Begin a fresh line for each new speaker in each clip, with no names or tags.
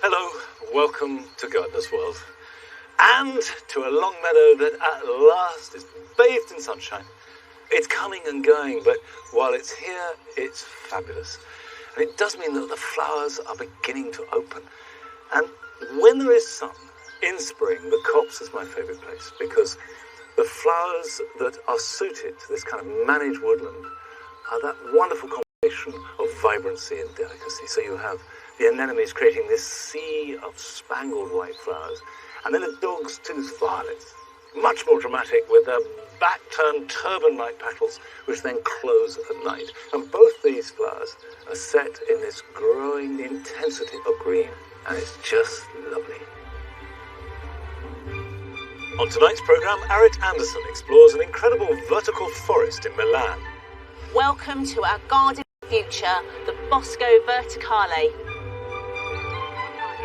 Hello, welcome to Gardener's World, and to a long meadow that at last is bathed in sunshine. It's coming and going, but while it's here, it's fabulous. And it does mean that the flowers are beginning to open. And when there is sun, in spring, the copse is my favourite place, because the flowers that are suited to this kind of managed woodland are that wonderful combination of vibrancy and delicacy. So you have the anemones creating this sea of spangled white flowers, and then the dog's tooth violets, much more dramatic, with their back-turned turban-like petals, which then close at night. And both these flowers are set in this growing intensity of green, and it's just lovely. On tonight's programme, Arit Anderson explores an incredible vertical forest in Milan.
Welcome to our garden future, the Bosco Verticale.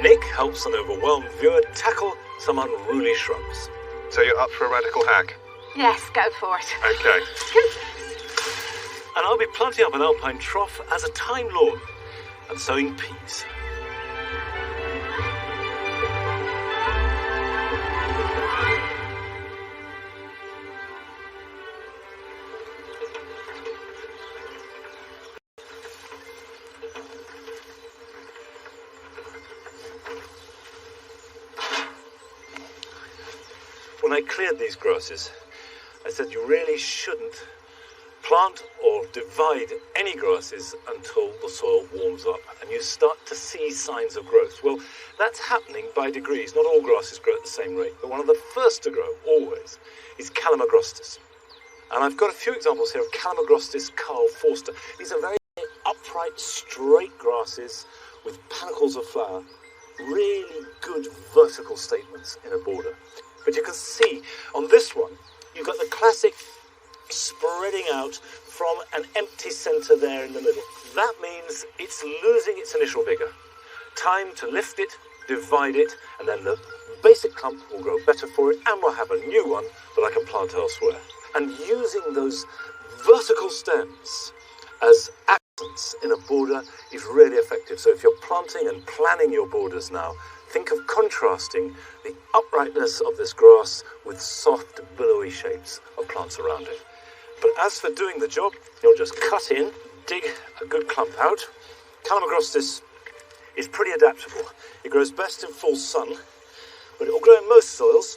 Nick helps an overwhelmed viewer tackle some unruly shrubs.
So you're up for a radical hack?
Yes, go for it.
Okay.
And I'll be planting up an Alpine trough as a time lawn and sowing peas. When I cleared these grasses, I said you really shouldn't plant or divide any grasses until the soil warms up and you start to see signs of growth. Well, that's happening by degrees. Not all grasses grow at the same rate, but one of the first to grow, always, is Calamagrostis. And I've got a few examples here of Calamagrostis Karl Forster. These are very upright, straight grasses with panicles of flower. Really good vertical statements in a border. But you can see on this one, you've got the classic spreading out from an empty centre there in the middle. That means it's losing its initial vigour. Time to lift it, divide it, and then the basic clump will grow better for it, and we'll have a new one that I can plant elsewhere. And using those vertical stems as accents in a border is really effective. So if you're planting and planning your borders now, think of contrasting the uprightness of this grass with soft, billowy shapes of plants around it. But as for doing the job, you'll just cut in, dig a good clump out. Calamagrostis is pretty adaptable. It grows best in full sun, but it will grow in most soils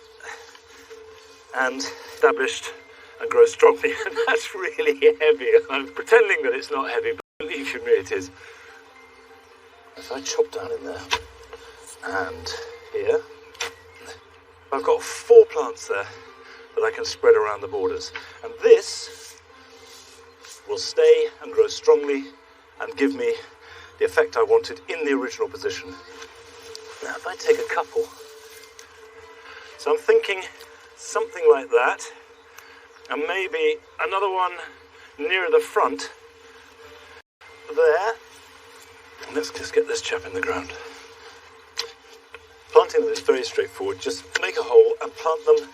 and established and grow strongly. And that's really heavy. I'm pretending that it's not heavy, but believe you me, it is. If I chop down in there, and here, I've got 4 plants there that I can spread around the borders. And this will stay and grow strongly and give me the effect I wanted in the original position. Now, if I take a couple, so I'm thinking something like that, and maybe another one nearer the front, there. And let's just get this chap in the ground. Planting them is very straightforward. Just make a hole and plant them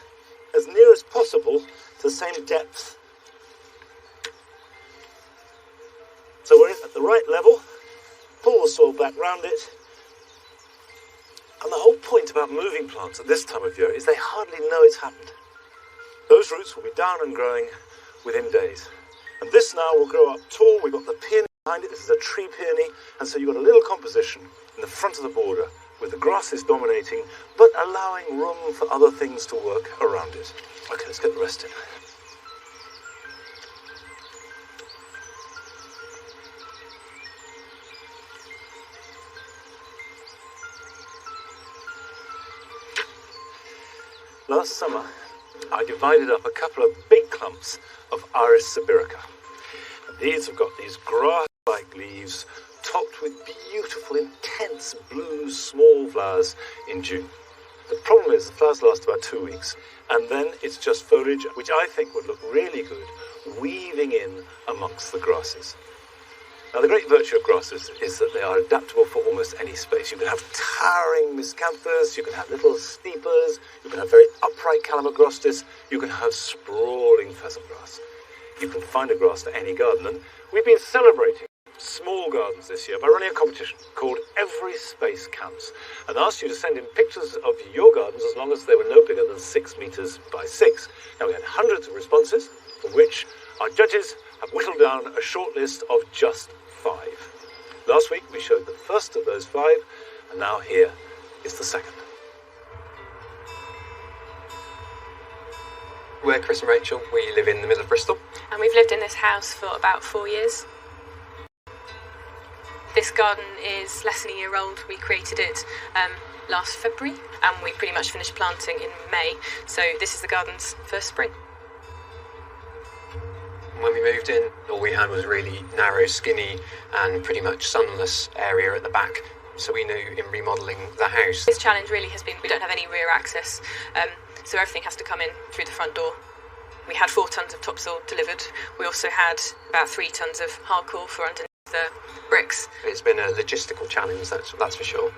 as near as possible to the same depth. So we're at the right level. Pull the soil back round it. And the whole point about moving plants at this time of year is they hardly know it's happened. Those roots will be down and growing within days. And this now will grow up tall. We've got the peony behind it. This is a tree peony. And so you've got a little composition in the front of the border, with the grasses dominating, but allowing room for other things to work around it. Okay, let's get the rest in. Last summer, I divided up a couple of big clumps of Iris sibirica. And these have got these grass-like leaves topped with beautiful, intense blue small flowers in June. The problem is the flowers last about 2 weeks, and then it's just foliage, which I think would look really good, weaving in amongst the grasses. Now, the great virtue of grasses is that they are adaptable for almost any space. You can have towering miscanthus, you can have little steepers, you can have very upright calamagrostis, you can have sprawling pheasant grass. You can find a grass to any garden, and we've been celebrating small gardens this year by running a competition called Every Space Counts, and asked you to send in pictures of your gardens as long as they were no bigger than 6 metres by 6. Now, we had hundreds of responses, from which our judges have whittled down a short list of just 5. Last week we showed the first of those 5, and now here is the second.
We're Chris and Rachel. We live in the middle of Bristol.
And we've lived in this house for about 4 years. This garden is less than a year old. We created it last February, and we pretty much finished planting in May. So this is the garden's first spring.
When we moved in, all we had was a really narrow, skinny and pretty much sunless area at the back. So we knew in remodelling the house.
This challenge really has been we don't have any rear access, so everything has to come in through the front door. We had 4 tonnes of topsoil delivered. We also had about 3 tonnes of hardcore for underneath the bricks.
It's been a logistical challenge, that's for sure.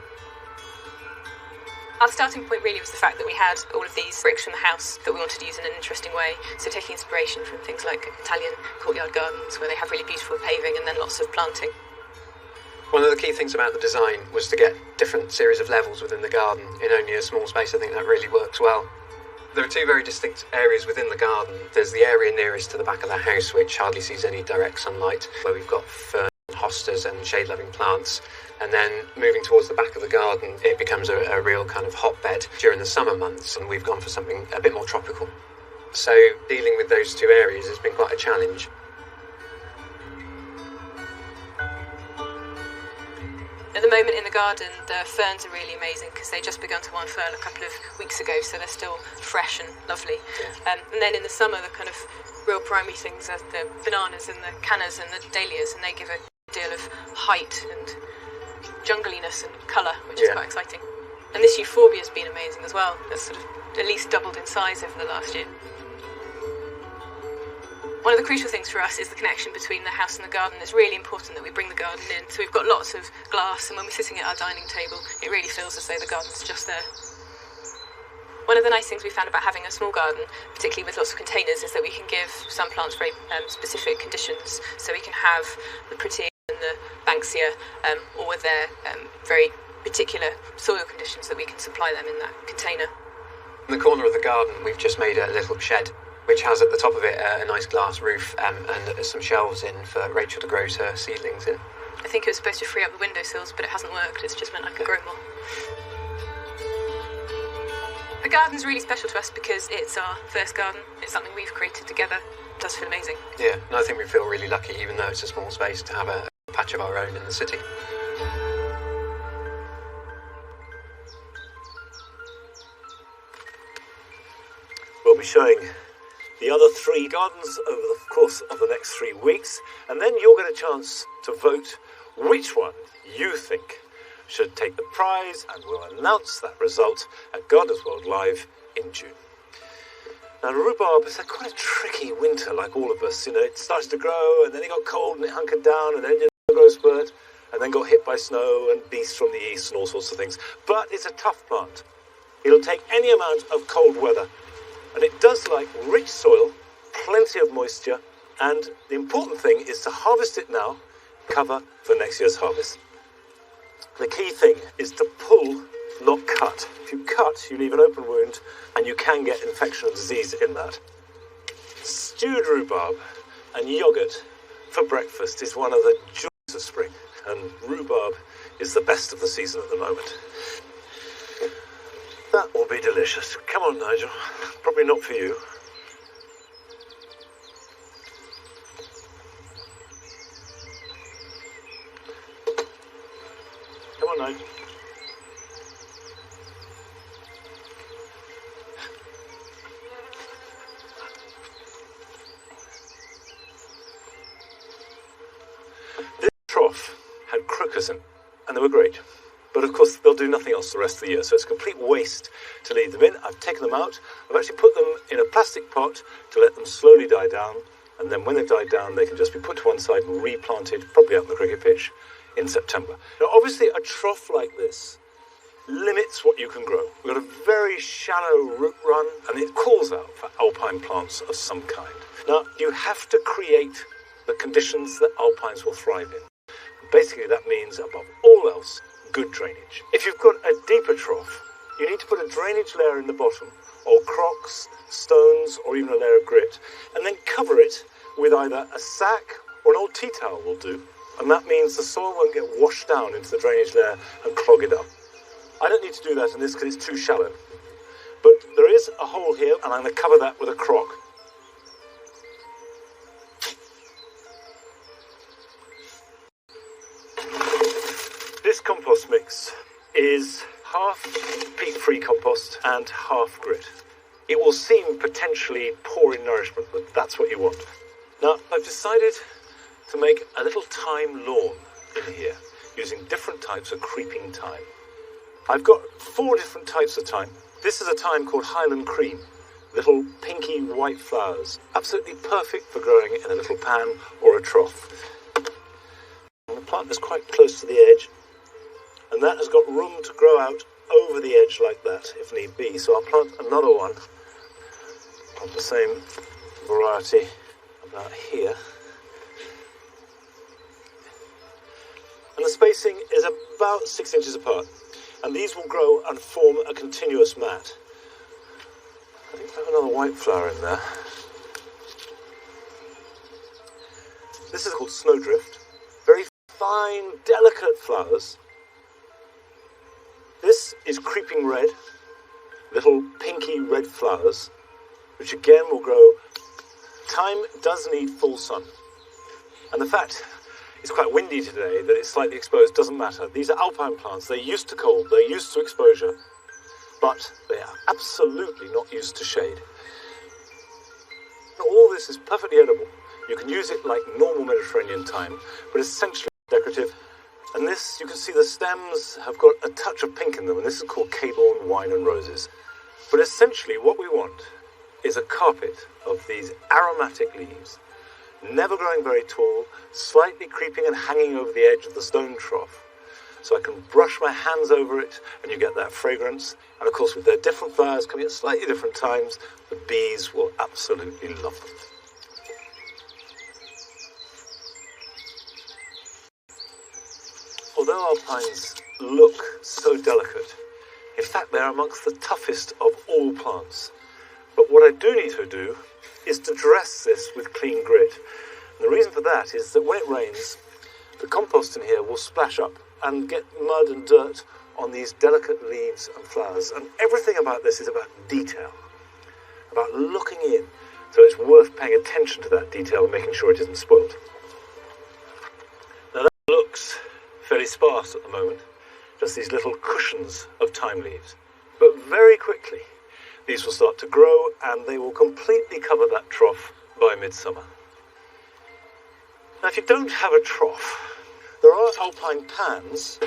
Our starting point really was the fact that we had all of these bricks from the house that we wanted to use in an interesting way. So taking inspiration from things like Italian courtyard gardens where they have really beautiful paving and then lots of planting.
One of the key things about the design was to get different series of levels within the garden in only a small space. I think that really works well. There are 2 very distinct areas within the garden. There's the area nearest to the back of the house, which hardly sees any direct sunlight, where we've got fern, hostas and shade-loving plants. And then moving towards the back of the garden, it becomes a real kind of hotbed during the summer months, and we've gone for something a bit more tropical. So dealing with those 2 areas has been quite a challenge.
At the moment in the garden, the ferns are really amazing because they just begun to unfurl a couple of weeks ago, so they're still fresh and lovely.
Yeah.
And then in the summer, the kind of real primary things are the bananas and the cannas and the dahlias, and they give a deal of height and jungliness and colour, which is quite exciting. And this euphorbia has been amazing as well. It's sort of at least doubled in size over the last year. One of the crucial things for us is the connection between the house and the garden. It's really important that we bring the garden in. So we've got lots of glass, and when we're sitting at our dining table, it really feels as though the garden's just there. One of the nice things we found about having a small garden, particularly with lots of containers, is that we can give some plants very specific conditions. So we can have the Protea and the Banksia, or with their very particular soil conditions that we can supply them in that container.
In the corner of the garden, we've just made a little shed, which has at the top of it a nice glass roof and some shelves in for Rachel to grow her seedlings in.
I think it was supposed to free up the windowsills, but it hasn't worked. It's just meant I can grow more. The garden's really special to us because it's our first garden. It's something we've created together. It does feel amazing.
Yeah, and I think we feel really lucky, even though it's a small space, to have a patch of our own in the city.
We'll be showing the other 3 gardens over the course of the next 3 weeks, and then you'll get a chance to vote which one you think should take the prize, and we'll announce that result at Gardeners World Live in June. Now, rhubarb has had quite a tricky winter, like all of us. You know, it started to grow, and then it got cold, and it hunkered down, and then it did a growth spurt, and then got hit by snow and beasts from the east and all sorts of things. But it's a tough plant. It'll take any amount of cold weather. And it does like rich soil, plenty of moisture, and the important thing is to harvest it now, cover for next year's harvest. The key thing is to pull, not cut. If you cut, you leave an open wound, and you can get infection and disease in that. Stewed rhubarb and yoghurt for breakfast is one of the joys of spring, and rhubarb is the best of the season at the moment. That will be delicious. Come on, Nigel. Probably not for you. Come on, Nigel. This trough had crookers in, and they were great. But of course, they'll do nothing else the rest of the year, so it's a complete waste to leave them in. I've taken them out. I've actually put them in a plastic pot to let them slowly die down, and then when they've died down, they can just be put to one side and replanted, probably out on the cricket pitch, in September. Now, obviously, a trough like this limits what you can grow. We've got a very shallow root run, and it calls out for alpine plants of some kind. Now, you have to create the conditions that alpines will thrive in. Basically, that means, above all else, good drainage. If you've got a deeper trough, you need to put a drainage layer in the bottom, or crocks, stones, or even a layer of grit, and then cover it with either a sack or an old tea towel will do. And that means the soil won't get washed down into the drainage layer and clog it up. I don't need to do that in this because it's too shallow. But there is a hole here, and I'm going to cover that with a crock. This compost mix is half peat-free compost and half grit. It will seem potentially poor in nourishment, but that's what you want. Now, I've decided to make a little thyme lawn in here, using different types of creeping thyme. I've got 4 different types of thyme. This is a thyme called Highland Cream. Little pinky white flowers, absolutely perfect for growing in a little pan or a trough. I'm going to plant this quite close to the edge, and that has got room to grow out over the edge like that, if need be. So I'll plant another one of the same variety about here. And the spacing is about 6 inches apart. And these will grow and form a continuous mat. I think I have another white flower in there. This is called snowdrift. Very fine, delicate flowers. This is creeping red. Little pinky red flowers, which again will grow. Thyme does need full sun. And the fact it's quite windy today that it's slightly exposed doesn't matter. These are alpine plants. They're used to cold. They're used to exposure. But they are absolutely not used to shade. All this is perfectly edible. You can use it like normal Mediterranean thyme, but essentially decorative. And this, you can see the stems have got a touch of pink in them, and this is called Cabourn Wine and Roses. But essentially what we want is a carpet of these aromatic leaves, never growing very tall, slightly creeping and hanging over the edge of the stone trough. So I can brush my hands over it and you get that fragrance. And of course, with their different flowers coming at slightly different times, the bees will absolutely love them. Although alpines look so delicate, in fact they're amongst the toughest of all plants. But what I do need to do is to dress this with clean grit. And the reason for that is that when it rains, the compost in here will splash up and get mud and dirt on these delicate leaves and flowers. And everything about this is about detail, about looking in. So it's worth paying attention to that detail and making sure it isn't spoilt. Now that looks fairly sparse at the moment, just these little cushions of thyme leaves. But very quickly, these will start to grow and they will completely cover that trough by midsummer. Now, if you don't have a trough, there are alpine pans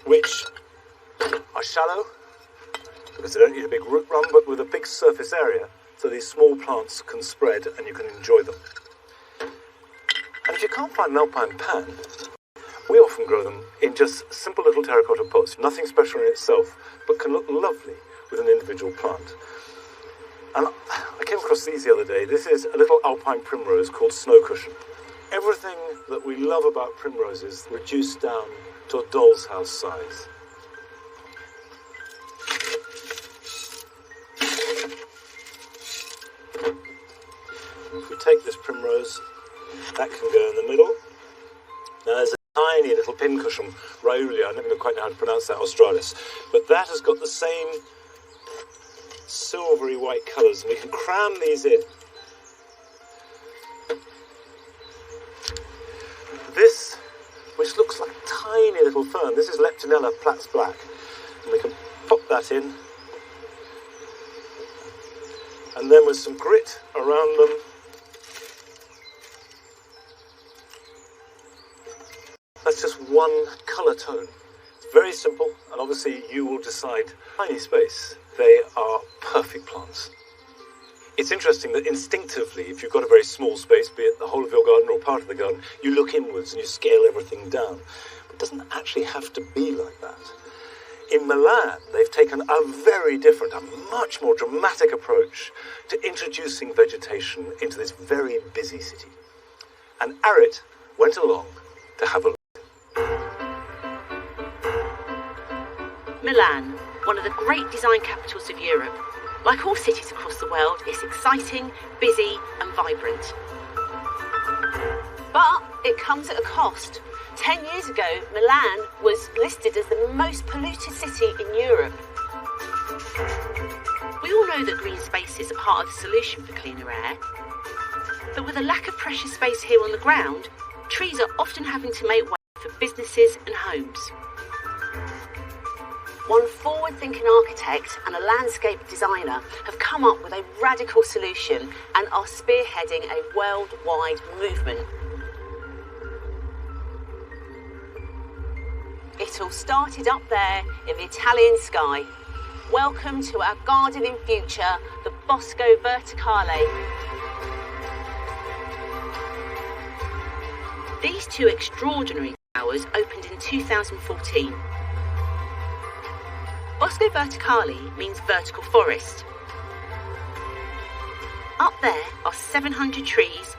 which are shallow because they don't need a big root run, but with a big surface area, so these small plants can spread and you can enjoy them. And if you can't find an alpine pan, we often grow them in just simple little terracotta pots, nothing special in itself, but can look lovely with an individual plant. And I came across these the other day. This is a little alpine primrose called Snow Cushion. Everything that we love about primroses reduced down to a doll's house size. If we take this primrose, that can go in the middle. Now there's a tiny little pincushion, Raulia, I never quite know how to pronounce that, Australis, but that has got the same silvery white colours, and we can cram these in. This, which looks like a tiny little fern, this is Leptonella Platts Black, and we can pop that in, and then with some grit around them, that's just one colour tone. It's very simple, and obviously you will decide. Tiny space, they are perfect plants. It's interesting that instinctively, if you've got a very small space, be it the whole of your garden or part of the garden, you look inwards and you scale everything down. But it doesn't actually have to be like that. In Milan, they've taken a very different, a much more dramatic approach to introducing vegetation into this very busy city. And Arit went along to have a look.
Milan, one of the great design capitals of Europe. Like all cities across the world, it's exciting, busy and vibrant. But it comes at a cost. 10 years ago, Milan was listed as the most polluted city in Europe. We all know that green spaces are part of the solution for cleaner air. But with a lack of precious space here on the ground, trees are often having to make way for businesses and homes. One forward-thinking architect and a landscape designer have come up with a radical solution and are spearheading a worldwide movement. It all started up there in the Italian sky. Welcome to our gardening future, the Bosco Verticale. These two extraordinary towers opened in 2014. Bosco Verticale means vertical forest. Up there are 700 trees,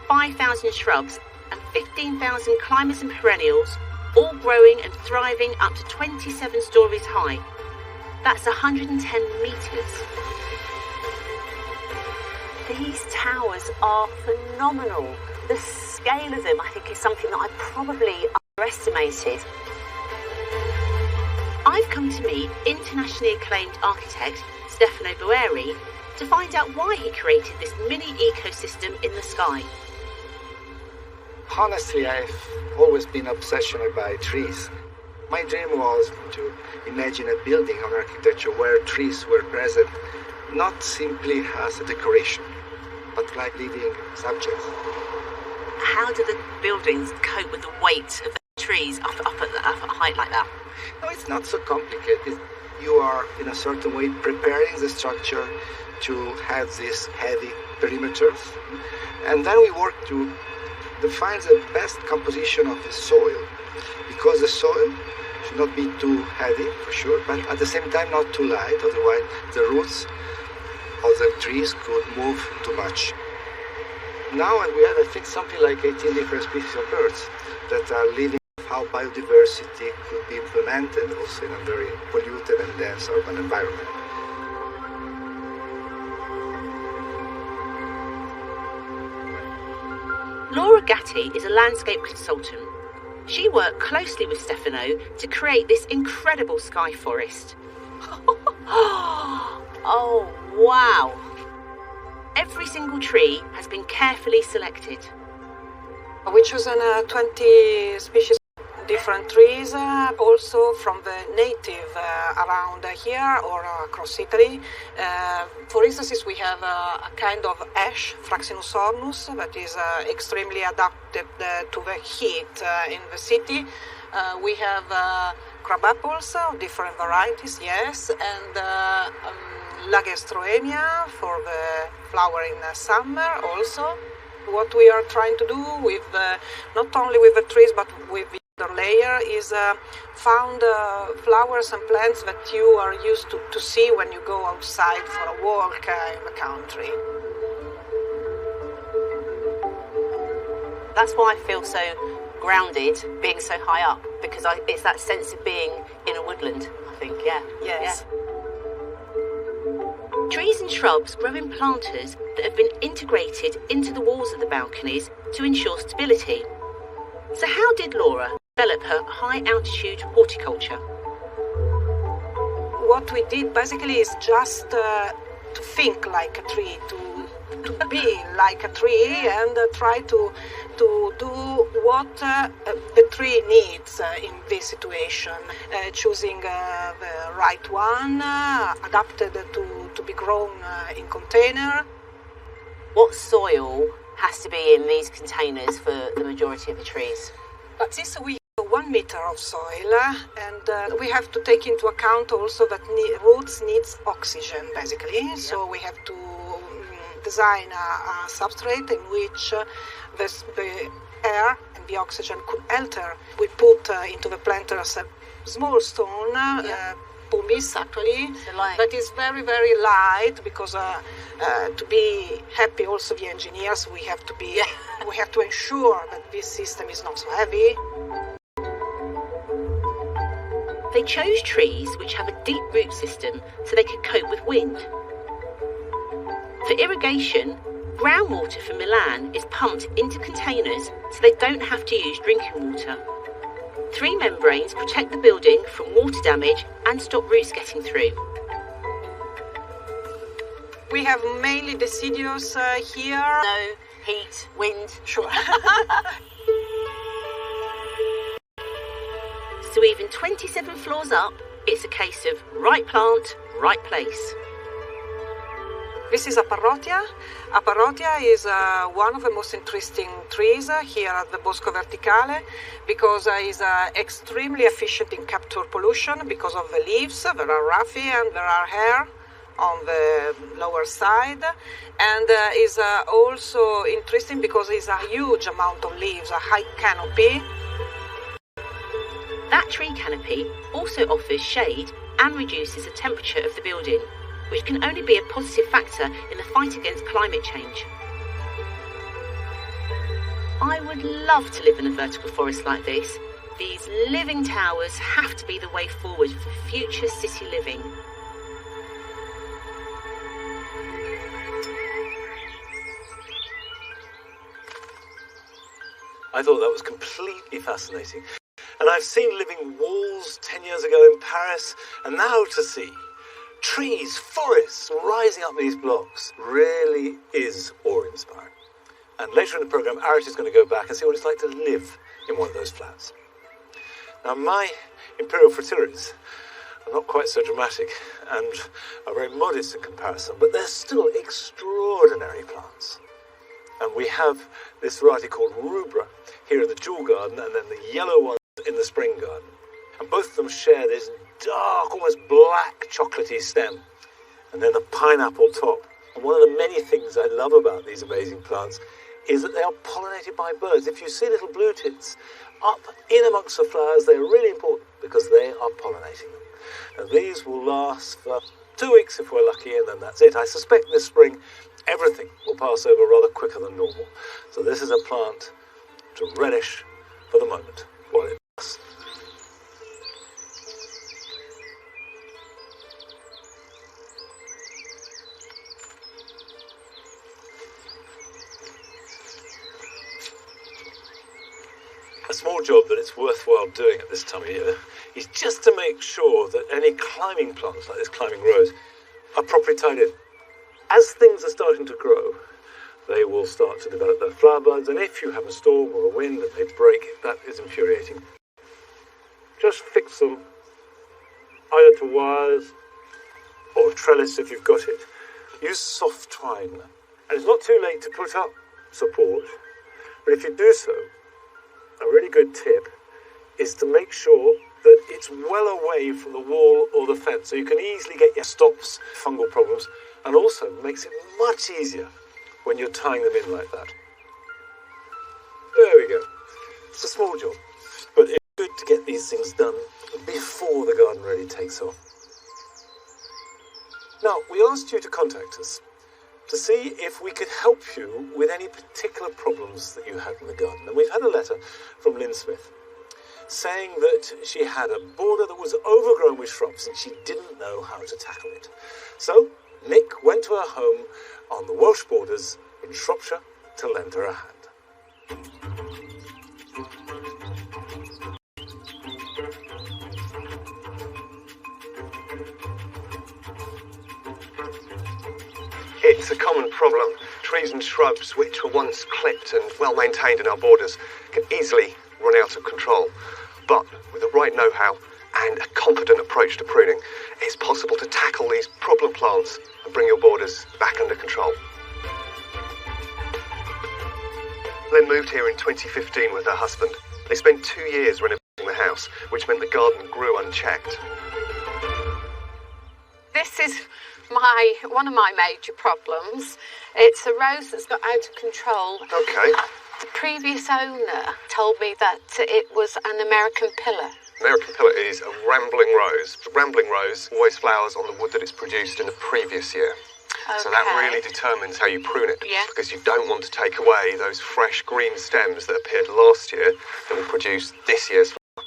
5,000 shrubs and 15,000 climbers and perennials, all growing and thriving up to 27 stories high. That's 110 metres. These towers are phenomenal. The scale of them, I think, is something that I probably underestimated. I've come to meet internationally acclaimed architect Stefano Boeri to find out why he created this mini ecosystem in the sky.
Honestly, I've always been obsessed by trees. My dream was to imagine a building of architecture where trees were present, not simply as a decoration, but like living subjects.
How do the buildings cope with the weight of the trees up at a height like that?
No, it's not so complicated. You are, in a certain way, preparing the structure to have these heavy perimeters. And then we work to define the best composition of the soil. Because the soil should not be too heavy, for sure, but at the same time not too light, otherwise the roots of the trees could move too much. Now we have, I think, something like 18 different species of birds that are living. How biodiversity could be implemented also in a very polluted and dense urban environment.
Laura Gatti is a landscape consultant. She worked closely with Stefano to create this incredible sky forest. Oh, wow! Every single tree has been carefully selected.
We chosen 20 species different trees, also from the native around here or across Italy. For instance, we have a kind of ash, Fraxinus ornus, that is extremely adapted to the heat in the city. We have crab apples of different varieties, yes, and Lagestroemia for the flower in summer also. What we are trying to do with not only with the trees but with the other layer is found flowers and plants that you are used to see when you go outside for a walk in the country.
That's why I feel so grounded being so high up, because it's that sense of being in a woodland, I think, yeah.
Yes.
Yeah. Trees and shrubs grow in planters that have been integrated into the walls of the balconies to ensure stability. So how did Laura develop her high-altitude horticulture?
What we did basically is just to think like a tree, to be like a tree and try to do what the tree needs in this situation, choosing the right one, adapted to be grown in container.
What soil has to be in these containers for the majority of the trees?
But since we have 1 meter of soil, and we have to take into account also that roots needs oxygen, basically. Yeah. So we have to design a substrate in which the air and the oxygen could enter. We put into the planters a small stone, pumice actually, that is very, very light, because to be happy also the engineers, we have to ensure that this system is not so heavy.
They chose trees which have a deep root system so they could cope with wind. For irrigation, groundwater from Milan is pumped into containers so they don't have to use drinking water. 3 membranes protect the building from water damage and stop roots getting through.
We have mainly deciduous here.
No, heat, wind.
Sure.
So even 27 floors up, it's a case of right plant, right place.
This is a parrotia. A parrotia is one of the most interesting trees here at the Bosco Verticale because it's extremely efficient in capture pollution because of the leaves. There are roughy and there are hair on the lower side, and is also interesting because it's a huge amount of leaves, a high canopy.
That tree canopy also offers shade and reduces the temperature of the building, which can only be a positive factor in the fight against climate change. I would love to live in a vertical forest like this. These living towers have to be the way forward for future city living.
I thought that was completely fascinating. And I've seen living walls 10 years ago in Paris, and now to see trees, forests rising up these blocks really is awe-inspiring. And later in the programme, Arit is going to go back and see what it's like to live in one of those flats. Now, my imperial fritillaries are not quite so dramatic and are very modest in comparison, but they're still extraordinary plants. And we have this variety called Rhubarb here in the jewel garden, and then the yellow one in the spring garden. And both of them share this dark, almost black chocolatey stem, and then the pineapple top. And one of the many things I love about these amazing plants is that they are pollinated by birds. If you see little blue tits up in amongst the flowers, they are really important because they are pollinating them. And these will last for 2 weeks if we're lucky, and then that's it. I suspect this spring everything will pass over rather quicker than normal. So this is a plant to relish for the moment while it does. A small job that it's worthwhile doing at this time of year is just to make sure that any climbing plants, like this climbing rose, are properly tied in. As things are starting to grow, they will start to develop their flower buds, and if you have a storm or a wind and they break, that is infuriating. Just fix them either to wires or trellis if you've got it. Use soft twine, and it's not too late to put up support, but if you do so, a really good tip is to make sure that it's well away from the wall or the fence, so you can easily get your stops fungal problems, and also makes it much easier when you're tying them in like that. There we go. It's a small job, but it's good to get these things done before the garden really takes off. Now, we asked you to contact us to see if we could help you with any particular problems that you had in the garden. And we've had a letter from Lynn Smith saying that she had a border that was overgrown with shrubs and she didn't know how to tackle it. So Nick went to her home on the Welsh borders in Shropshire to lend her a hand.
It's a common problem. Trees and shrubs which were once clipped and well maintained in our borders can easily run out of control. But with the right know-how and a competent approach to pruning, it's possible to tackle these problem plants and bring your borders back under control. Lynn moved here in 2015 with her husband. They spent 2 years renovating the house, which meant the garden grew unchecked.
This is one of my major problems. It's a rose that's got out of control.
Okay.
The previous owner told me that it was an American pillar.
American pillar is a rambling rose. The rambling rose always flowers on the wood that it's produced in the previous year.
Okay.
So that really determines how you prune it.
Yeah.
Because you don't want to take away those fresh green stems that appeared last year that will produce this year's flower.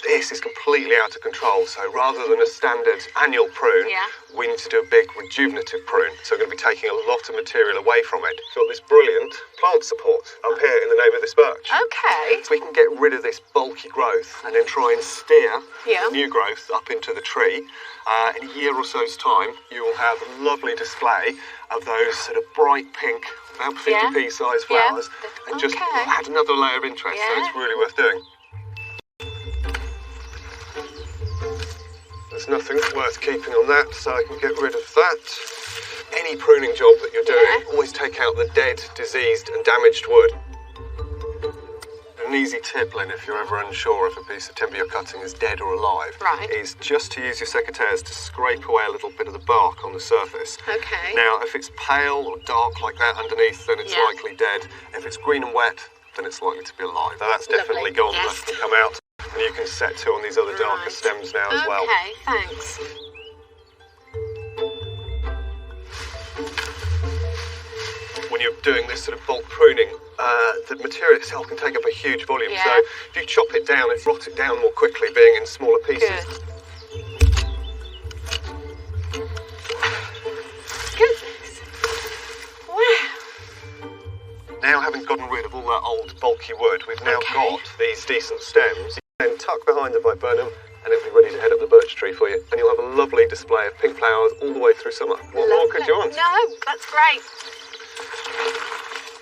This is completely out of control, so rather than a standard annual prune,
Yeah.
we need to do a big rejuvenative prune, so we're going to be taking a lot of material away from it. We've got this brilliant plant support up here in the name of this birch.
Okay.
So we can get rid of this bulky growth and then try and steer
Yeah.
new growth up into the tree. In a year or so's time, you will have a lovely display of those sort of bright pink, about 50p size flowers, and just
Okay.
add another layer of interest, so
Yeah.
it's really worth doing. There's nothing worth keeping on that, so I can get rid of that. Any pruning job that you're doing, always take out the dead, diseased and damaged wood. An easy tip, Lynn, if you're ever unsure if a piece of timber you're cutting is dead or alive,
Right.
is just to use your secateurs to scrape away a little bit of the bark on the surface.
Okay.
Now, if it's pale or dark like that underneath, then it's
Yeah.
likely dead. If it's green and wet, then it's likely to be alive. Now, that's definitely
Lovely,
gone,
yes.
that can come out. And you can set to on these other darker
Right.
stems now as well.
Okay, thanks.
When you're doing this sort of bulk pruning, the material itself can take up a huge volume.
Yeah.
So if you chop it down, it rots it down more quickly, being in smaller pieces.
Good. Goodness. Wow.
Now, having gotten rid of all that old bulky wood, we've now
Okay.
got these decent stems. And tuck behind the viburnum, and it'll be ready to head up the birch tree for you. And you'll have a lovely display of pink flowers all the way through summer. What more could you want?
No, that's great.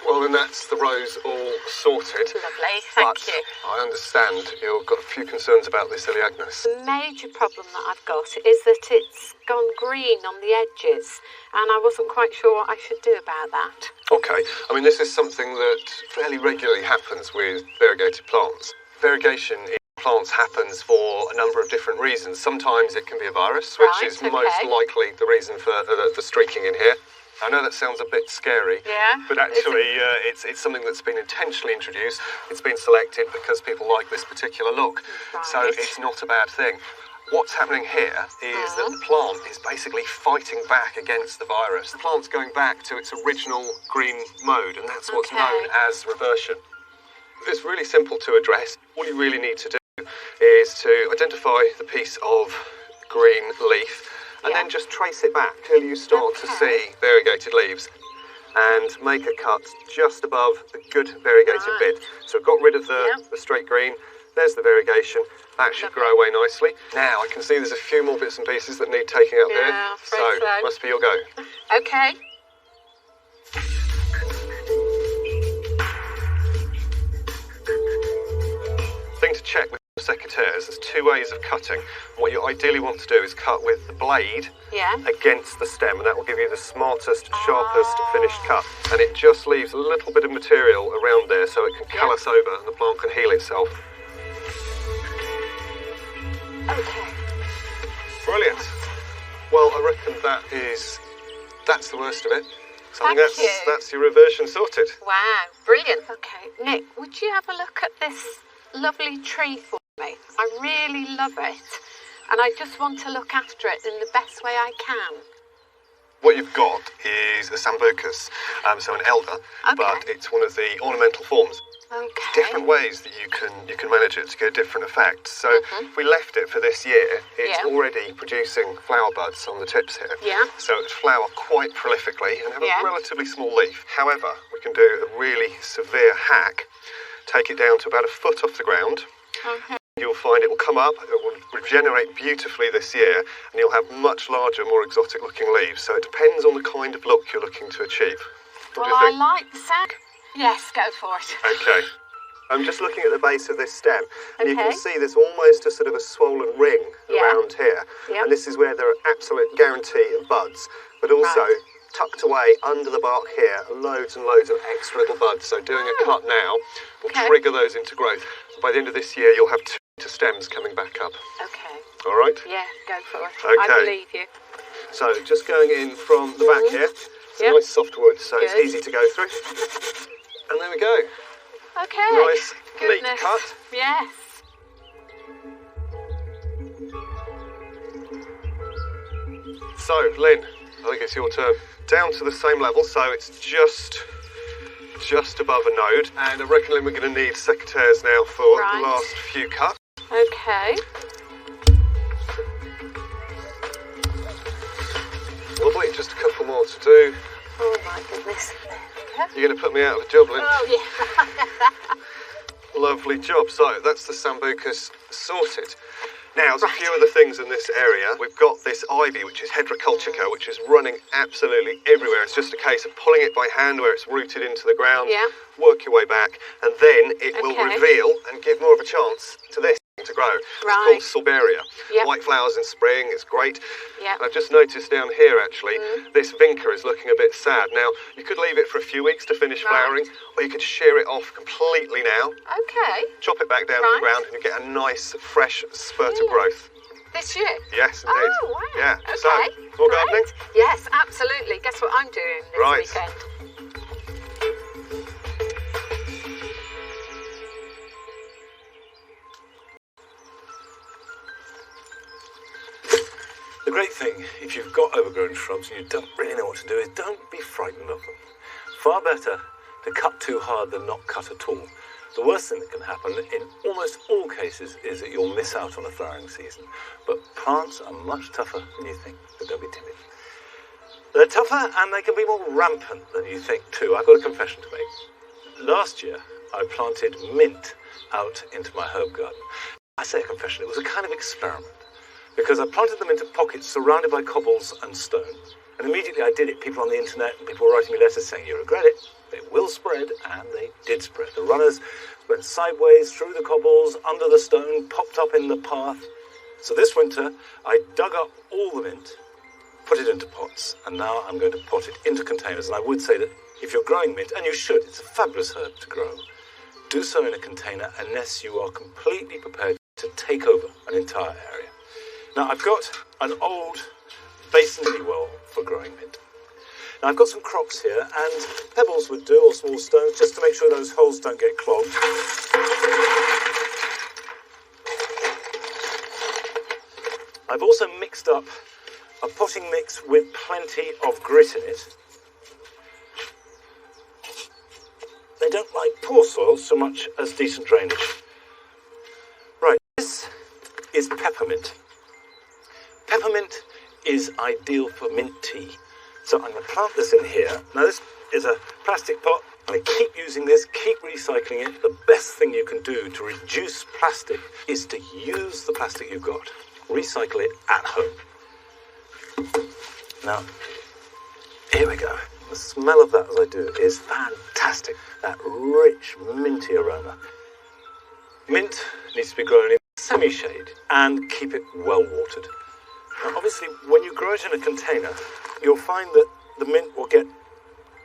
Well, then that's the rows all sorted.
Lovely, thank
But
you.
I understand you've got a few concerns about this, Agnes.
The major problem that I've got is that it's gone green on the edges, and I wasn't quite sure what I should do about that.
Okay, I mean, this is something that fairly regularly happens with variegated plants. Variegation in plants happens for a number of different reasons. Sometimes it can be a virus, which
Right,
is
okay.
most likely the reason for the streaking in here. I know that sounds a bit scary,
Yeah,
but actually it's something that's been intentionally introduced. It's been selected because people like this particular look. So
Right.
it's not a bad thing. What's happening here is that the plant is basically fighting back against the virus. The plant's going back to its original green mode, and that's what's
Okay.
known as reversion. It's really simple to address. All you really need to do is to identify the piece of green leaf and
Yeah.
then just trace it back till you start to
Okay.
see variegated leaves, and make a cut just above the good variegated
Right.
bit. So I've got rid of the straight green. There's the variegation. That should grow away nicely. Now I can see there's a few more bits and pieces that need taking out
Yeah,
here.
very
So
slow.
must be your go.
Okay.
Thing to check with secateurs, there's two ways of cutting. What you ideally want to do is cut with the blade
Yeah.
against the stem, and that will give you the smartest, sharpest finished cut. And it just leaves a little bit of material around there so it can callus over and the plant can heal itself.
Okay.
Brilliant. Well, I reckon that's the worst of it. So I
Thank
think
you.
that's your reversion sorted.
Wow, brilliant. Okay, Nick, would you have a look at this lovely tree for me? I really love it, and I just want to look after it in the best way I can.
What you've got is a sambucus, so an elder, but it's one of the ornamental forms.
Okay.
Different ways that you can manage it to get a different effect. So if we left it for this year, it's already producing flower buds on the tips here.
Yeah.
So it'd flower quite prolifically and have
Yeah.
a relatively small leaf. However, we can do a really severe hack, take it down to about a foot off the ground. You'll find it will come up, it will regenerate beautifully this year, and you'll have much larger, more exotic looking leaves. So it depends on the kind of look you're looking to achieve. What
Well,
do you
I
think?
like the sound. Yes, go for it.
Okay. I'm just looking at the base of this stem, and you can
Okay.
see there's almost a sort of a swollen ring
Yeah.
around here.
Yeah.
And this is where there are absolute guarantee of buds, but also
Right.
tucked away under the bark here are loads and loads of extra little buds. So doing a cut now will
Okay.
trigger those into growth. By the end of this year, you'll have 2 stems coming back up.
Okay.
All right?
Yeah, go for it.
Okay.
I believe you.
So just going in from the back here. It's
Yep.
nice soft wood, so it's
Good.
easy to go through. And there we go.
Okay.
Nice, neat
Goodness.
cut.
Yes.
So, Lynn, I think it's your turn. Down to the same level, so it's just above a node. And I reckon, Lynn, we're going to need secateurs now for
Right.
the last few cuts.
Okay.
Lovely, just a couple more to do.
Oh my goodness.
You're going to put me out of a job, Lynn?
Oh yeah.
Lovely job. So, that's the Sambucus sorted. Now, there's a few other things in this area. We've got this ivy, which is Heterocultica, which is running absolutely everywhere. It's just a case of pulling it by hand where it's rooted into the ground,
Yeah.
work your way back, and then it will reveal and give more of a chance to this to grow.
Right.
It's called Silberia.
Yep.
White flowers in spring, it's great.
Yep.
I've just noticed down here, actually, this vinca is looking a bit sad. Now, you could leave it for a few weeks to finish flowering, or you could shear it off completely now,
Okay.
chop it back down to the ground, and you get a nice, fresh spurt of growth.
This year?
Yes, indeed.
Oh, wow.
Yeah.
Okay.
So, more gardening?
Yes, absolutely. Guess what I'm doing this
Right.
weekend?
The great thing, if you've got overgrown shrubs and you don't really know what to do, is don't be frightened of them. Far better to cut too hard than not cut at all. The worst thing that can happen in almost all cases is that you'll miss out on a flowering season. But plants are much tougher than you think, but don't be timid. They're tougher and they can be more rampant than you think too. I've got a confession to make. Last year, I planted mint out into my herb garden. I say a confession, it was a kind of experiment. Because I planted them into pockets surrounded by cobbles and stone. And immediately I did it. People on the internet and people were writing me letters saying, you regret it, they will spread, and they did spread. The runners went sideways through the cobbles, under the stone, popped up in the path. So this winter, I dug up all the mint, put it into pots, and now I'm going to pot it into containers. And I would say that if you're growing mint, and you should, it's a fabulous herb to grow, do so in a container unless you are completely prepared to take over an entire area. Now, I've got an old basin well for growing mint. Now, I've got some crocks here, and pebbles would do, or small stones, just to make sure those holes don't get clogged. I've also mixed up a potting mix with plenty of grit in it. They don't like poor soil so much as decent drainage. Right, this is peppermint. Peppermint is ideal for mint tea. So I'm going to plant this in here. Now this is a plastic pot. I keep using this, keep recycling it. The best thing you can do to reduce plastic is to use the plastic you've got. Recycle it at home. Now, here we go. The smell of that as I do is fantastic. That rich, minty aroma. Mint needs to be grown in semi-shade and keep it well watered. Now, obviously, when you grow it in a container, you'll find that the mint will get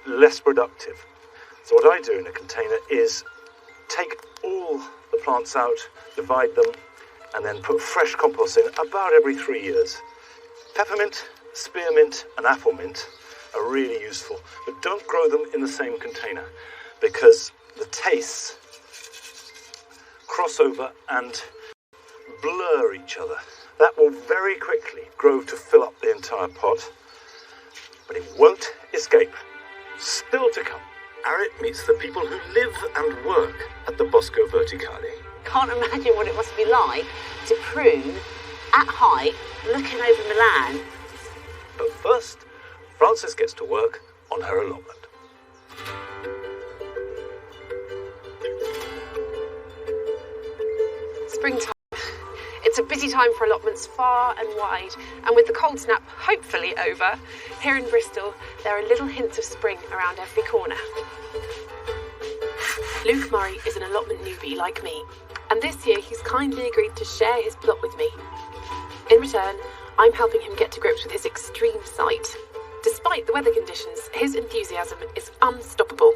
less productive. So what I do in a container is take all the plants out, divide them, and then put fresh compost in about every 3 years. Peppermint, spearmint, and apple mint are really useful, but don't grow them in the same container because the tastes cross over and blur each other. That will very quickly grow to fill up the entire pot, but it won't escape. Still to come, Arit meets the people who live and work at the Bosco Verticale.
Can't imagine what it must be like to prune at height, looking over Milan.
But first, Frances gets to work on her allotment.
Springtime. It's a busy time for allotments far and wide, and with the cold snap hopefully over, here in Bristol there are little hints of spring around every corner. Luke Murray is an allotment newbie like me, and this year he's kindly agreed to share his plot with me. In return, I'm helping him get to grips with his extreme sight. Despite the weather conditions, his enthusiasm is unstoppable.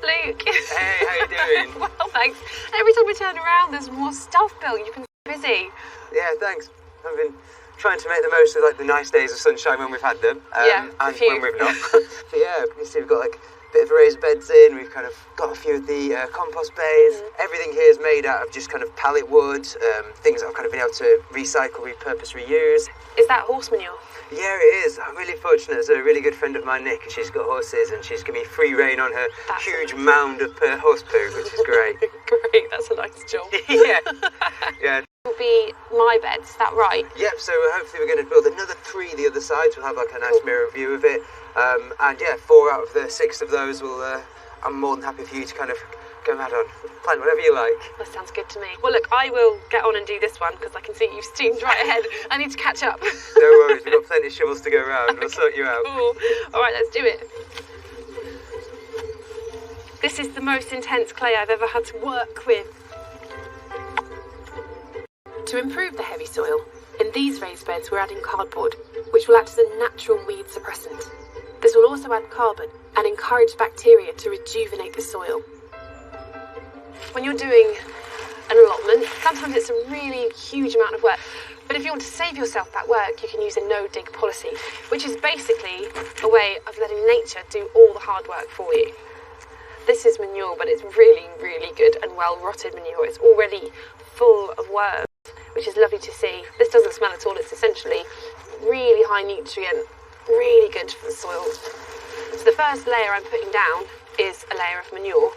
Luke!
Hey, how you doing?
Well, thanks. Every time we turn around, there's more stuff built. You've been busy.
Yeah, thanks. I've been trying to make the most of like the nice days of sunshine when we've had them,
Yeah, a
and
few.
when we've not. But yeah, you see, we've got like a bit of raised beds in. We've kind of got a few of the compost bays. Everything here is made out of just kind of pallet wood, things that I've kind of been able to recycle, repurpose, reuse.
Is that horse manure?
Yeah, it is. I'm really fortunate. There's a really good friend of mine, Nick, and she's got horses, and she's given me free rein on her
That's
huge
amazing.
mound of horse poo, which is great.
Great, that's a nice job.
Yeah, yeah.
will be my beds, is that right?
Yep, so hopefully we're going to build another 3 the other side, so we'll have like a nice mirror view of it. And yeah, 4 out of the 6 of those will, I'm more than happy for you to kind of go mad on. Plan whatever you like.
That sounds good to me. Well, look, I will get on and do this one because I can see you've steamed right ahead. I need to catch up.
No worries, we've got plenty of shovels to go around. Okay. We'll sort you out.
Cool. All right, let's do it. This is the most intense clay I've ever had to work with. To improve the heavy soil, in these raised beds we're adding cardboard, which will act as a natural weed suppressant. This will also add carbon and encourage bacteria to rejuvenate the soil. When you're doing an allotment, sometimes it's a really huge amount of work. But if you want to save yourself that work, you can use a no-dig policy, which is basically a way of letting nature do all the hard work for you. This is manure, but it's really, really good and well-rotted manure. It's already full of worms, which is lovely to see. This doesn't smell at all. It's essentially really high nutrient, really good for the soil. So the first layer I'm putting down is a layer of manure.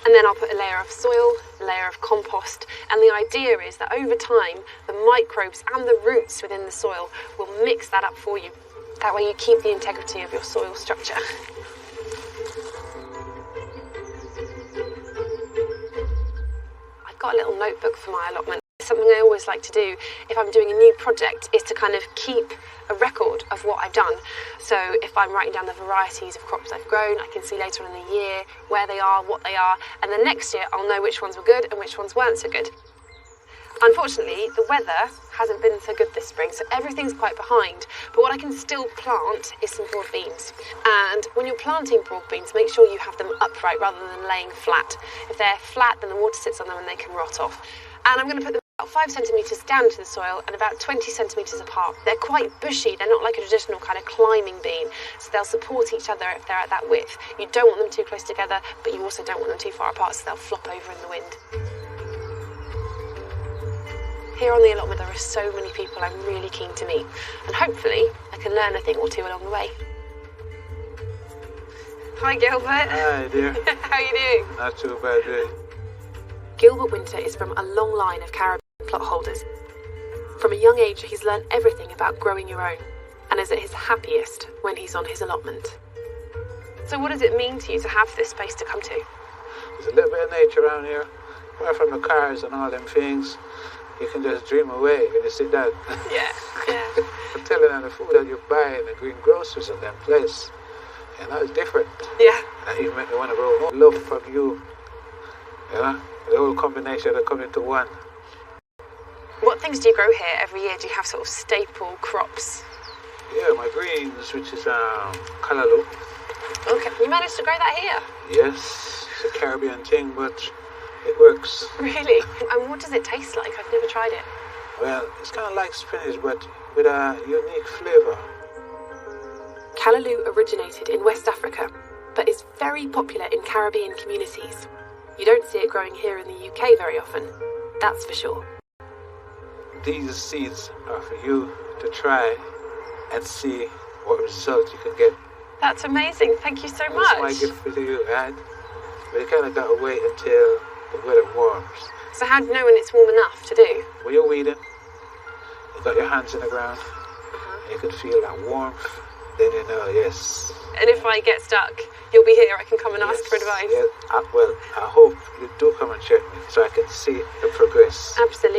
And then I'll put a layer of soil, a layer of compost, and the idea is that over time, the microbes and the roots within the soil will mix that up for you. That way you keep the integrity of your soil structure. I've got a little notebook for my allotment. Something I always like to do if I'm doing a new project is to kind of keep a record of what I've done. So if I'm writing down the varieties of crops I've grown, I can see later on in the year where they are, what they are, and then next year I'll know which ones were good and which ones weren't so good. Unfortunately, the weather hasn't been so good this spring, so everything's quite behind. But what I can still plant is some broad beans. And when you're planting broad beans, make sure you have them upright rather than laying flat. If they're flat, then the water sits on them and they can rot off. And I'm going to put them about 5 centimetres down into the soil and about 20 centimetres apart. They're quite bushy, they're not like a traditional kind of climbing bean, so they'll support each other if they're at that width. You don't want them too close together, but you also don't want them too far apart, so they'll flop over in the wind. Here on the allotment there are so many people I'm really keen to meet, and hopefully I can learn a thing or two along the way. Hi Gilbert.
Hi dear.
How are you doing?
Not too bad, dear.
Gilbert Winter is from a long line of Caribbean plot holders. From a young age, he's learned everything about growing your own, and is at his happiest when he's on his allotment. So what does it mean to you to have this space to come to?
There's a little bit of nature around here. Apart from the cars and all them things, you can just dream away when you sit down.
Yeah.
I'm telling you, the food that you buy in the green groceries in them place, you know, it's different.
Yeah.
And even make me want to grow more love from you. You know, the whole combination that come into one.
What things do you grow here every year? Do you have sort of staple crops?
Yeah, my greens, which is callaloo.
Okay, you managed to grow that here?
Yes, it's a Caribbean thing, but it works.
Really? And what does it taste like? I've never tried it.
Well, it's kind of like spinach, but with a unique flavour.
Callaloo originated in West Africa, but is very popular in Caribbean communities. You don't see it growing here in the UK very often, that's for sure.
These seeds are for you to try and see what result you can get.
That's amazing, thank you so much.
That's my gift for you, right? But you kind of got to wait until the weather warms.
So how do you know when it's warm enough to do?
When you're weeding, you got your hands in the ground, and you can feel that warmth, then you know, yes.
And if I get stuck, you'll be here, I can come and ask for advice?
Yeah, well, I hope you do come and check me so I can see the progress.
Absolutely.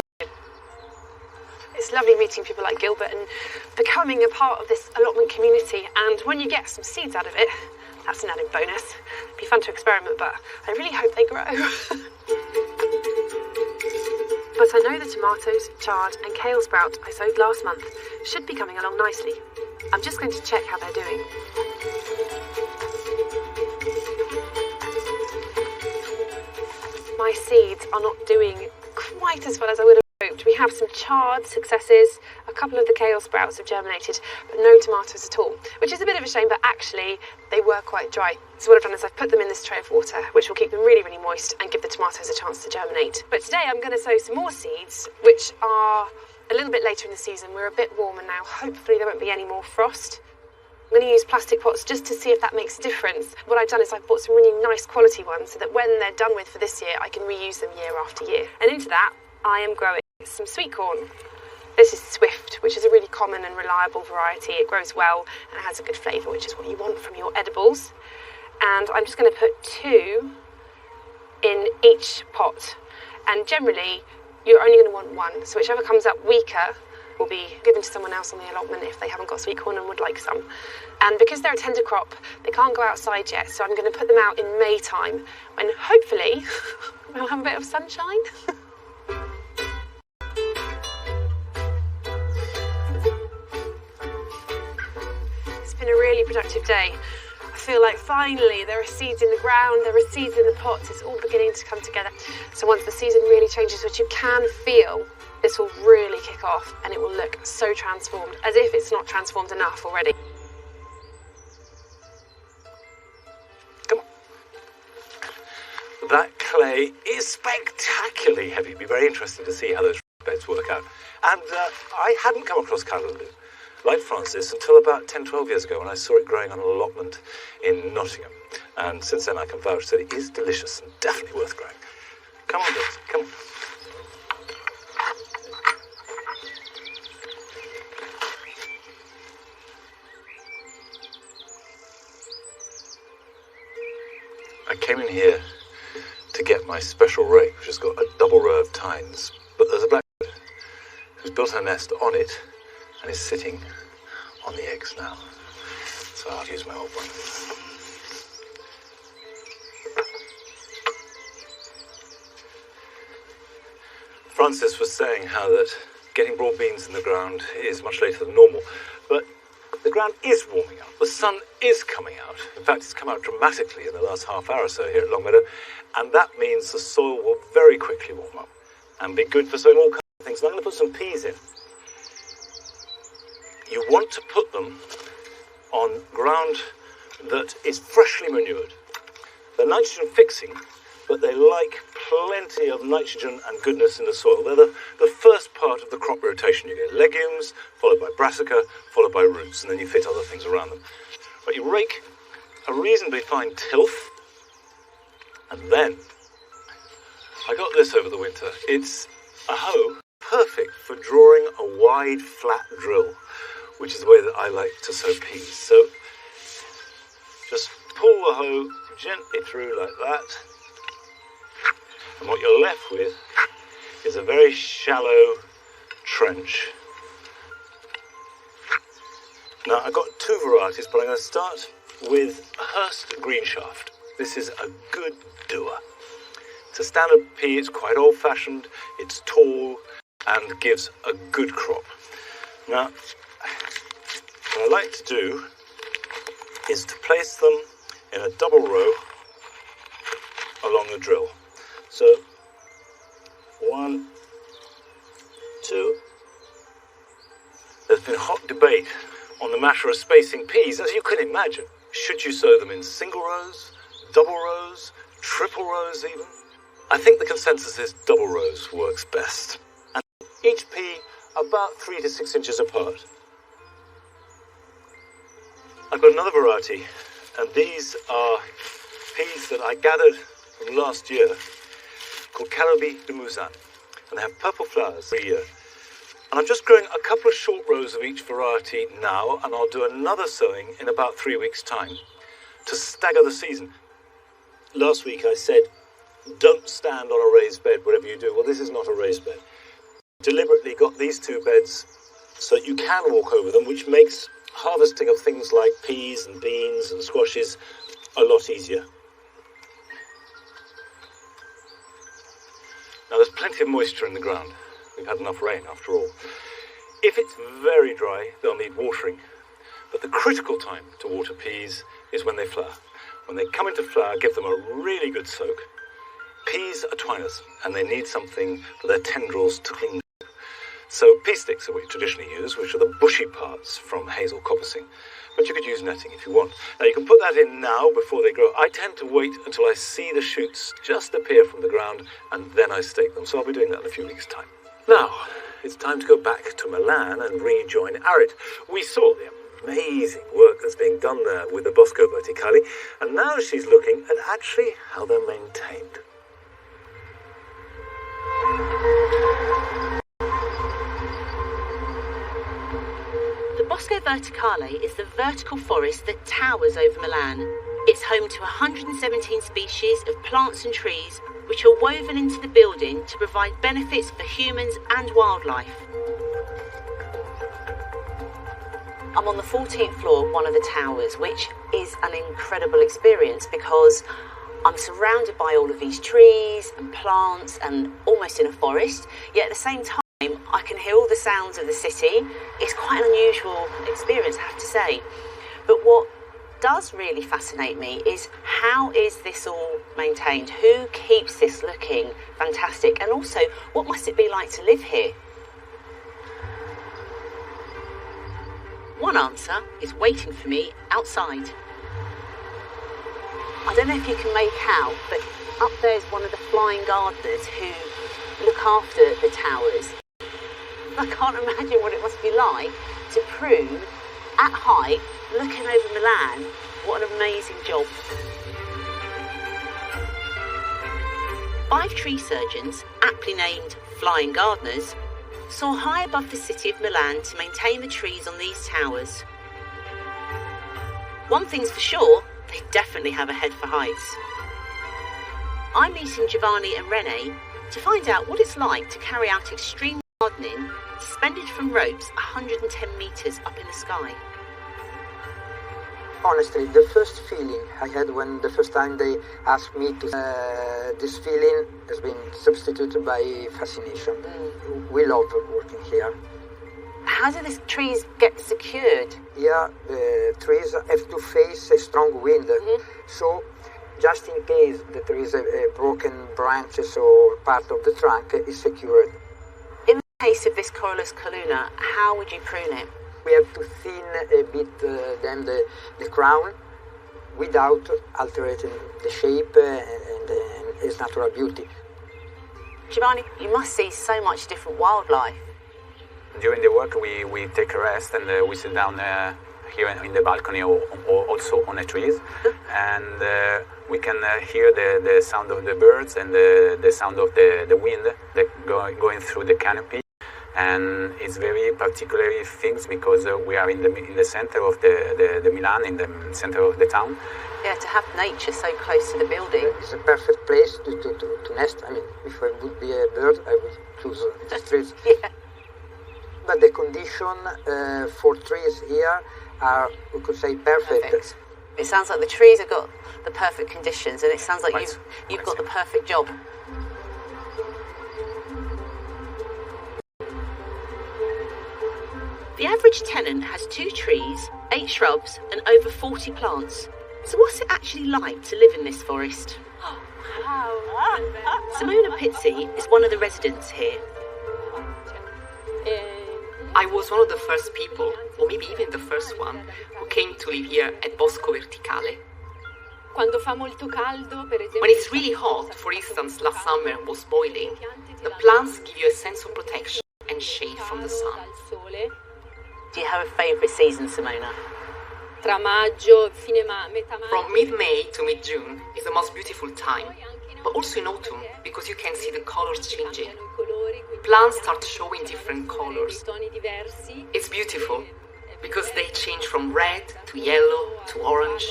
It's lovely meeting people like Gilbert and becoming a part of this allotment community, and when you get some seeds out of it, that's an added bonus. It'd be fun to experiment, but I really hope they grow. But I know the tomatoes, chard and kale sprout I sowed last month should be coming along nicely. I'm just going to check how they're doing. My seeds are not doing quite as well as I would have hoped. We have some chard successes, a couple of the kale sprouts have germinated, but no tomatoes at all, which is a bit of a shame, but actually they were quite dry. So what I've done is I've put them in this tray of water, which will keep them really, really moist and give the tomatoes a chance to germinate. But today I'm going to sow some more seeds, which are a little bit later in the season. We're a bit warmer now. Hopefully there won't be any more frost. I'm going to use plastic pots just to see if that makes a difference. What I've done is I've bought some really nice quality ones so that when they're done with for this year, I can reuse them year after year. And into that, I am growing some sweet corn. This is Swift, which is a really common and reliable variety. It grows well and has a good flavour, which is what you want from your edibles. And I'm just going to put 2 in each pot. And generally, you're only going to want 1. So whichever comes up weaker will be given to someone else on the allotment if they haven't got sweet corn and would like some. And because they're a tender crop, they can't go outside yet. So I'm going to put them out in May time, when hopefully we'll have a bit of sunshine. It's been a really productive day. I feel like finally there are seeds in the ground, there are seeds in the pots, it's all beginning to come together. So once the season really changes, which you can feel, this will really kick off and it will look so transformed, as if it's not transformed enough already.
Come on. That clay is spectacularly heavy. It'd be very interesting to see how those beds work out. And I hadn't come across callaloo, like Francis, until about 10-12 years ago when I saw it growing on an allotment in Nottingham. And since then I can vouch that it is delicious and definitely worth growing. Come on, Liz, come on. I came in here to get my special rake, which has got a double row of tines. But there's a blackbird who's built her nest on it and is sitting on the eggs now. So I'll use my old one. Francis was saying how that getting broad beans in the ground is much later than normal, but the ground is warming up. The sun is coming out. In fact, it's come out dramatically in the last half hour or so here at Longmeadow, and that means the soil will very quickly warm up and be good for sowing all kinds of things. And I'm going to put some peas in. You want to put them on ground that is freshly manured. They're nitrogen fixing, but they like plenty of nitrogen and goodness in the soil. They're the first part of the crop rotation. You get legumes, followed by brassica, followed by roots, and then you fit other things around them. But you rake a reasonably fine tilth, and then I got this over the winter. It's a hoe perfect for drawing a wide, flat drill, which is the way that I like to sow peas. So just pull the hoe gently through like that. And what you're left with is a very shallow trench. Now, I've got 2 varieties, but I'm going to start with Hurst Green Shaft. This is a good doer. It's a standard pea, it's quite old-fashioned, it's tall, and gives a good crop. Now, what I like to do is to place them in a double row along the drill. So, 1, 2. There's been hot debate on the matter of spacing peas, as you can imagine. Should you sow them in single rows, double rows, triple rows even? I think the consensus is double rows works best. And each pea about 3 to 6 inches apart. I've got another variety, and these are peas that I gathered from last year, called Calobi de Mouzin, and they have purple flowers every year. And I'm just growing a couple of short rows of each variety now, and I'll do another sowing in about 3 weeks' time to stagger the season. Last week I said, don't stand on a raised bed, whatever you do. Well, this is not a raised bed. Deliberately got these 2 beds so that you can walk over them, which makes harvesting of things like peas and beans and squashes a lot easier. Now, there's plenty of moisture in the ground. We've had enough rain, after all. If it's very dry, they'll need watering. But the critical time to water peas is when they flower. When they come into flower, give them a really good soak. Peas are twiners, and they need something for their tendrils to cling to. So pea sticks are what you traditionally use, which are the bushy parts from hazel coppicing. But you could use netting if you want. Now, you can put that in now before they grow. I tend to wait until I see the shoots just appear from the ground, and then I stake them. So I'll be doing that in a few weeks' time. Now, it's time to go back to Milan and rejoin Arit. We saw the amazing work that's being done there with the Bosco Verticali, and now she's looking at actually how they're maintained.
Verticale is the vertical forest that towers over Milan. It's home to 117 species of plants and trees, which are woven into the building to provide benefits for humans and wildlife. I'm on the 14th floor of one of the towers, which is an incredible experience because I'm surrounded by all of these trees and plants and almost in a forest, yet at the same time I can hear all the sounds of the city. It's quite an unusual experience, I have to say. But what does really fascinate me is how is this all maintained? Who keeps this looking fantastic? And also, what must it be like to live here? One answer is waiting for me outside. I don't know if you can make out, but up there's one of the flying gardeners who look after the towers. I can't imagine what it must be like to prune at height, looking over Milan. What an amazing job. 5 tree surgeons, aptly named flying gardeners, soar high above the city of Milan to maintain the trees on these towers. One thing's for sure, they definitely have a head for heights. I'm meeting Giovanni and Rene to find out what it's like to carry out extreme gardening suspended from ropes 110 metres up in the sky.
Honestly, the first feeling I had when the first time they asked me to, this feeling has been substituted by fascination. We love working here.
How do the trees get secured?
Here, the trees have to face a strong wind. So, just in case that there is a broken branches or part of the trunk is secured.
In the case of this Corylus coluna, how would you prune it?
We have to thin a bit then the crown without altering the shape and its natural beauty.
Giovanni, you must see so much different wildlife.
During the work, we take a rest and we sit down here in the balcony or also on the trees, and we can hear the sound of the birds and the sound of the wind that going through the canopy. And it's very particular things because we are in the center of the Milan, in the center of the town.
Yeah, to have nature so close to the building.
It's a perfect place to nest. I mean, if I would be a bird, I would choose the trees.
Yeah.
But the condition for trees here are, we could say, perfect.
It sounds like the trees have got the perfect conditions, and it sounds like you've got the perfect job. The average tenant has 2 trees, 8 shrubs and over 40 plants. So what's it actually like to live in this forest? Simona Pizzi is one of the residents here.
I was one of the first people, or maybe even the first one, who came to live here at Bosco Verticale. When it's really hot, for instance, last summer was boiling, the plants give you a sense of protection and shade from the sun.
Do you have a favourite season, Simona?
From mid-May to mid-June is the most beautiful time, but also in autumn because you can see the colors changing. Plants start showing different colors. It's beautiful because they change from red to yellow to orange.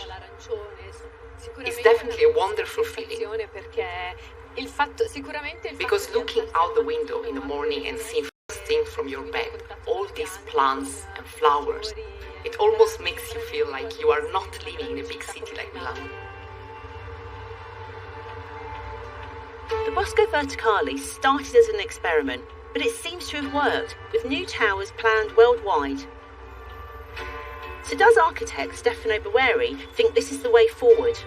It's definitely a wonderful feeling. Because looking out the window in the morning and seeing first thing from your bed, all these plants and flowers, it almost makes you feel like you are not living in a big city like Milan.
The Bosco Verticale started as an experiment, but it seems to have worked, with new towers planned worldwide. So does architect Stefano Baweri think this is the way forward?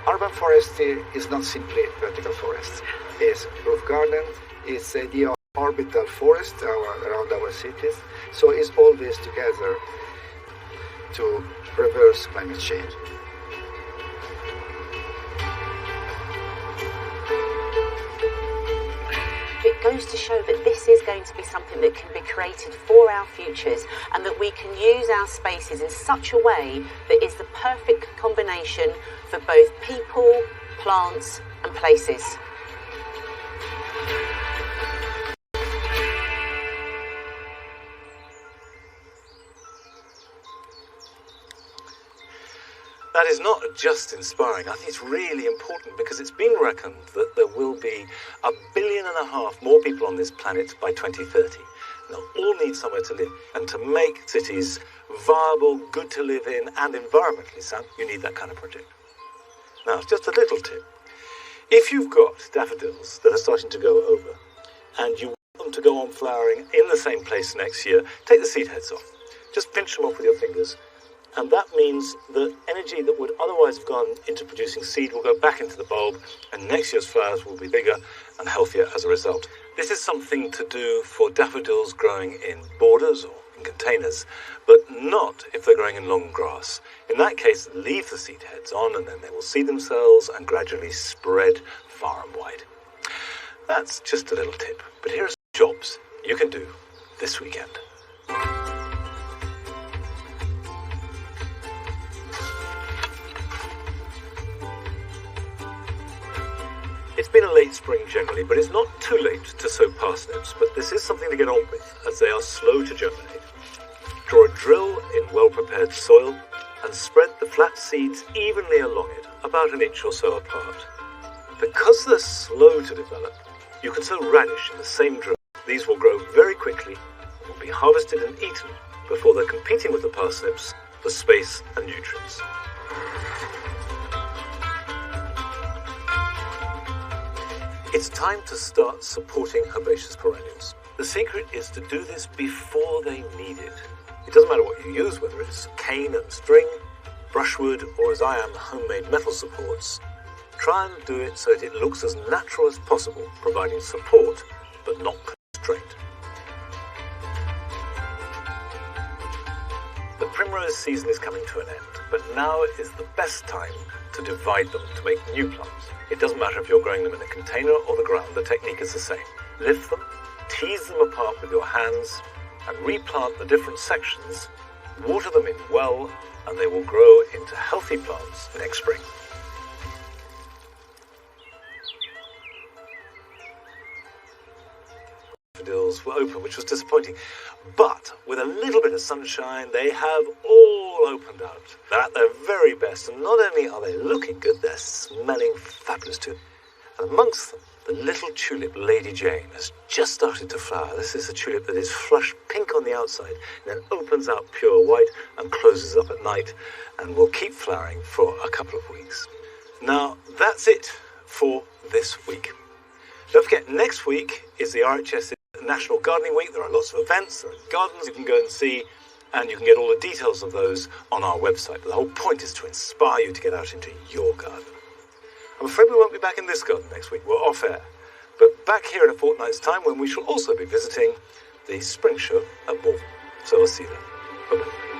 Urban forestry is not simply vertical forest. It's roof garden, it's the idea of orbital forest around our cities. So it's all this together to reverse climate change.
It goes to show that this is going to be something that can be created for our futures, and that we can use our spaces in such a way that is the perfect combination for both people, plants and places.
That is not just inspiring. I think it's really important because it's been reckoned that there will be 1.5 billion more people on this planet by 2030. They'll all need somewhere to live. And to make cities viable, good to live in, and environmentally sound, you need that kind of project. Now, just a little tip. If you've got daffodils that are starting to go over, and you want them to go on flowering in the same place next year, take the seed heads off. Just pinch them off with your fingers. And that means that energy that would otherwise have gone into producing seed will go back into the bulb, and next year's flowers will be bigger and healthier as a result. This is something to do for daffodils growing in borders or in containers, but not if they're growing in long grass. In that case, leave the seed heads on, and then they will seed themselves and gradually spread far and wide. That's just a little tip, but here are some jobs you can do this weekend. It's been a late spring generally, but it's not too late to sow parsnips, but this is something to get on with, as they are slow to germinate. Draw a drill in well-prepared soil and spread the flat seeds evenly along it, about 1 inch or so apart. Because they're slow to develop, you can sow radish in the same drill. These will grow very quickly and will be harvested and eaten before they're competing with the parsnips for space and nutrients. It's time to start supporting herbaceous perennials. The secret is to do this before they need it. It doesn't matter what you use, whether it's cane and string, brushwood, or as I am, homemade metal supports. Try and do it so that it looks as natural as possible, providing support, but not constraint. The primrose season is coming to an end, but now is the best time to divide them to make new plants. It doesn't matter if you're growing them in a container or the ground, the technique is the same. Lift them, tease them apart with your hands, and replant the different sections, water them in well, and they will grow into healthy plants next spring. Daffodils were open, which was disappointing, but with a little bit of sunshine, they have all opened out. They're at their very best, and not only are they looking good, they're smelling fabulous too. And amongst them, the little tulip Lady Jane has just started to flower. This is a tulip that is flush pink on the outside, and then opens out pure white and closes up at night, and will keep flowering for a couple of weeks. Now, that's it for this week. Don't forget, next week is the RHS National Gardening Week. There are lots of events, there are gardens you can go and see, and you can get all the details of those on our website. But the whole point is to inspire you to get out into your garden. I'm afraid we won't be back in this garden next week. We're off air. But back here in a fortnight's time, when we shall also be visiting the Spring Show at Malvern. So I'll see you then. Bye-bye.